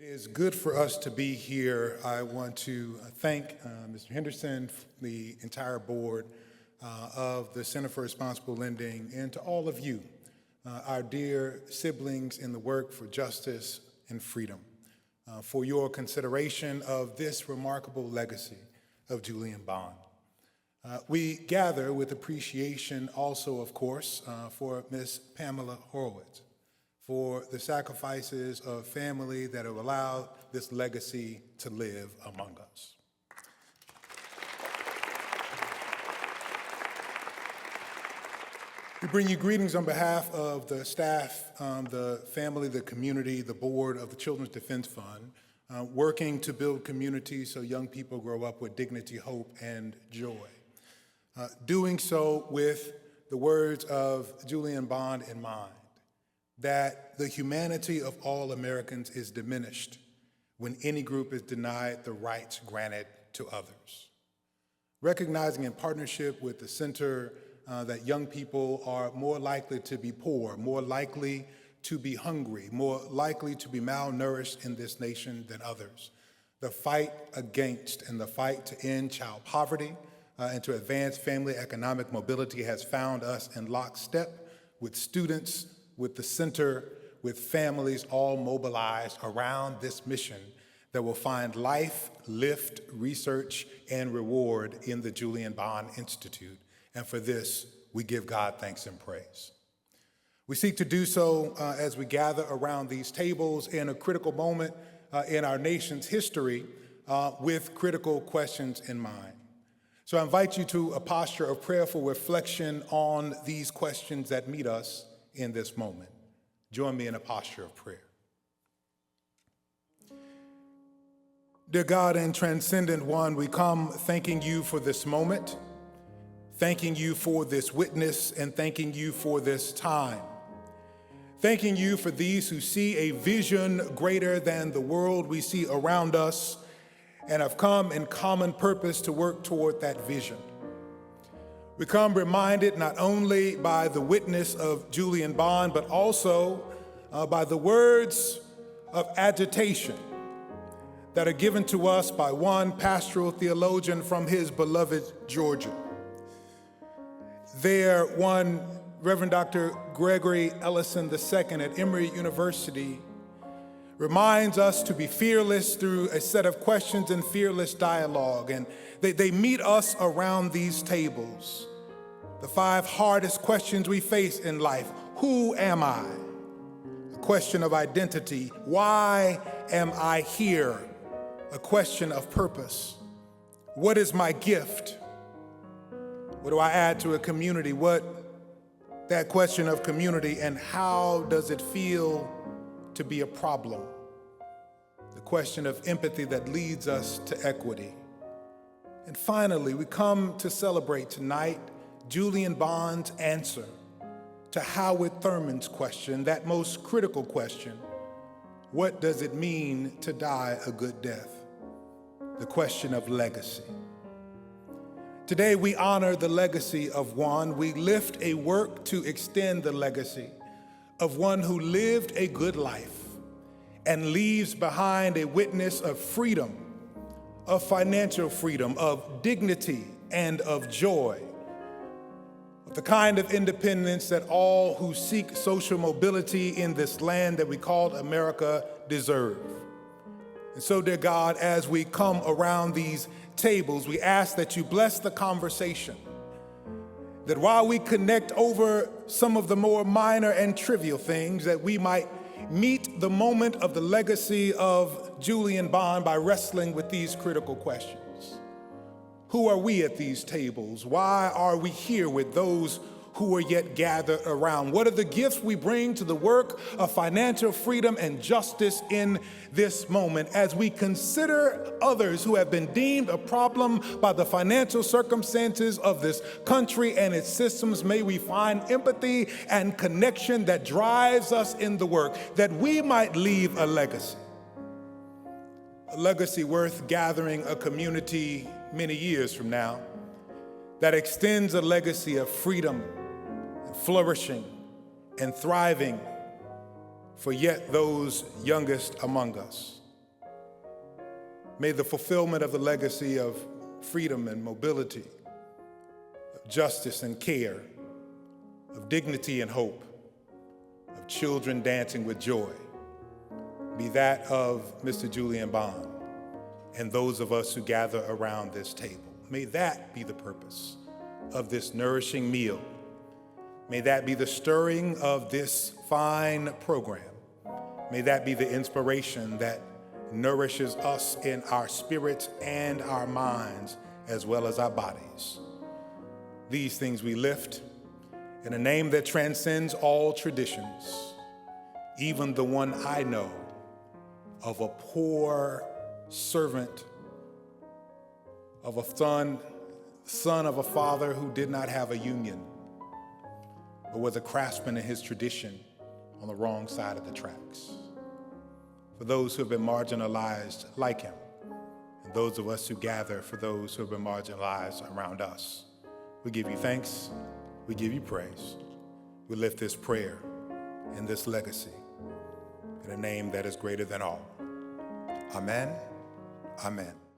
It is good for us to be here. I want to thank Mr. Henderson, the entire board of the Center for Responsible Lending, and to all of you, our dear siblings in the work for justice and freedom, for your consideration of this remarkable legacy of Julian Bond. We gather with appreciation also, of course, for Ms. Pamela Horowitz, for the sacrifices of family that have allowed this legacy to live among us. We bring you greetings on behalf of the staff, the family, the community, the board of the Children's Defense Fund, working to build communities so young people grow up with dignity, hope, and joy. Doing so with the words of Julian Bond in mind, that the humanity of all Americans is diminished when any group is denied the rights granted to others. Recognizing in partnership with the center that young people are more likely to be poor, more likely to be hungry, more likely to be malnourished in this nation than others. The fight against and the fight to end child poverty and to advance family economic mobility has found us in lockstep with students, with the center, with families all mobilized around this mission that will find life, lift, research, and reward in the Julian Bond Institute. And for this, we give God thanks and praise. We seek to do so as we gather around these tables in a critical moment in our nation's history with critical questions in mind. So I invite you to a posture of prayerful reflection on these questions that meet us in this moment. Join me in a posture of prayer. Dear God and Transcendent One, we come thanking you for this moment, thanking you for this witness, and thanking you for this time. Thanking you for these who see a vision greater than the world we see around us and have come in common purpose to work toward that vision. We come reminded not only by the witness of Julian Bond, but also by the words of agitation that are given to us by one pastoral theologian from his beloved Georgia. There, one Reverend Dr. Gregory Ellison II at Emory University reminds us to be fearless through a set of questions and fearless dialogue. And they meet us around these tables. The 5 hardest questions we face in life. Who am I? A question of identity. Why am I here? A question of purpose. What is my gift? What do I add to a community? That question of community, and how does it feel to be a problem? The question of empathy that leads us to equity. And finally, we come to celebrate tonight Julian Bond's answer to Howard Thurman's question, that most critical question: what does it mean to die a good death? The question of legacy. Today we honor the legacy of one. We lift a work to extend the legacy of one who lived a good life and leaves behind a witness of freedom, of financial freedom, of dignity, and of joy, of the kind of independence that all who seek social mobility in this land that we call America deserve. And so, dear God, as we come around these tables, we ask that you bless the conversation, that while we connect over some of the more minor and trivial things, that we might meet the moment of the legacy of Julian Bond by wrestling with these critical questions. Who are we at these tables? Why are we here with those who are yet gathered around? What are the gifts we bring to the work of financial freedom and justice in this moment as we consider others who have been deemed a problem by the financial circumstances of this country and its systems? May we find empathy and connection that drives us in the work, that we might leave a legacy worth gathering a community many years from now, that extends a legacy of freedom, flourishing, and thriving for yet those youngest among us. May the fulfillment of the legacy of freedom and mobility, of justice and care, of dignity and hope, of children dancing with joy, be that of Mr. Julian Bond and those of us who gather around this table. May that be the purpose of this nourishing meal. May that be the stirring of this fine program. May that be the inspiration that nourishes us in our spirits and our minds, as well as our bodies. These things we lift in a name that transcends all traditions, even the one I know of a poor servant of a son of a father who did not have a union, but was a craftsman in his tradition on the wrong side of the tracks. For those who have been marginalized like him, and those of us who gather for those who have been marginalized around us, we give you thanks, we give you praise. We lift this prayer and this legacy in a name that is greater than all. Amen, amen.